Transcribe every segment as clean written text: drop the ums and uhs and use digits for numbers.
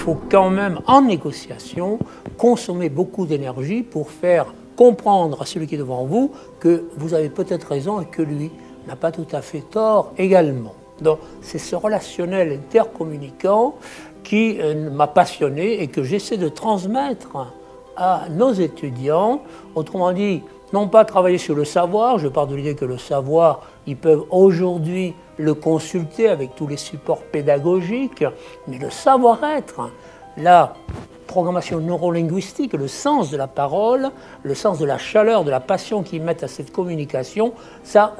faut quand même, en négociation, consommer beaucoup d'énergie pour faire comprendre à celui qui est devant vous que vous avez peut-être raison et que lui n'a pas tout à fait tort également. Donc c'est ce relationnel intercommunicant qui m'a passionné et que j'essaie de transmettre à nos étudiants. Autrement dit, non pas travailler sur le savoir, je pars de l'idée que le savoir, ils peuvent aujourd'hui le consulter avec tous les supports pédagogiques, mais le savoir-être, la programmation neurolinguistique, le sens de la parole, le sens de la chaleur, de la passion qu'ils mettent à cette communication, ça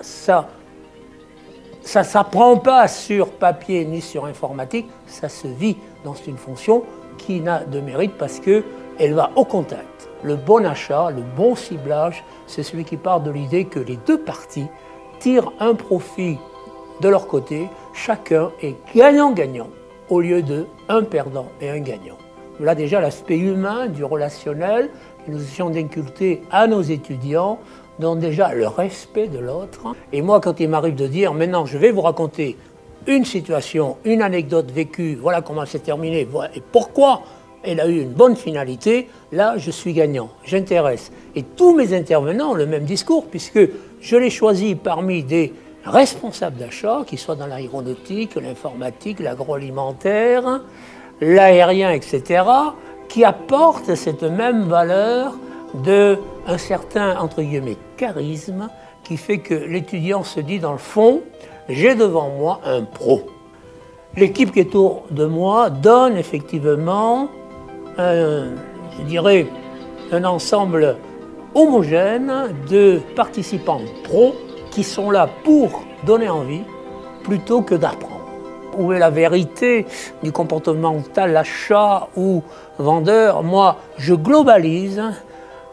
s'apprend pas sur papier ni sur informatique, ça se vit dans une fonction qui n'a de mérite parce qu'elle va au contact. Le bon achat, le bon ciblage, c'est celui qui part de l'idée que les deux parties tirent un profit de leur côté, chacun est gagnant-gagnant, au lieu de un perdant et un gagnant. Voilà déjà l'aspect humain du relationnel que nous essayons d'inculquer à nos étudiants, dont déjà le respect de l'autre. Et moi, quand il m'arrive de dire, maintenant je vais vous raconter une situation, une anecdote vécue, voilà comment c'est terminé, voilà, et pourquoi elle a eu une bonne finalité, là je suis gagnant, j'intéresse. Et tous mes intervenants ont le même discours, puisque je les choisis parmi des responsables d'achat, qu'ils soient dans l'aéronautique, l'informatique, l'agroalimentaire, l'aérien, etc., qui apportent cette même valeur d'un certain, entre guillemets, charisme, qui fait que l'étudiant se dit, dans le fond, j'ai devant moi un pro. L'équipe qui est autour de moi donne effectivement, je dirais, un ensemble homogène de participants pros qui sont là pour donner envie plutôt que d'apprendre. Où est la vérité du comportement mental, achat ou vendeur? Moi, je globalise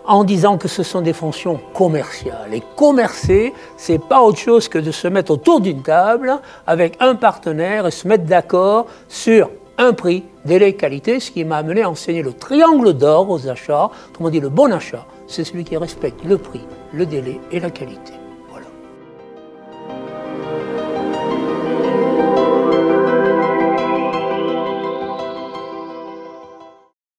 en disant que ce sont des fonctions commerciales. Et commercer, c'est pas autre chose que de se mettre autour d'une table avec un partenaire et se mettre d'accord sur un prix, délai, qualité, ce qui m'a amené à enseigner le triangle d'or aux achats. Autrement dit, le bon achat, c'est celui qui respecte le prix, le délai et la qualité.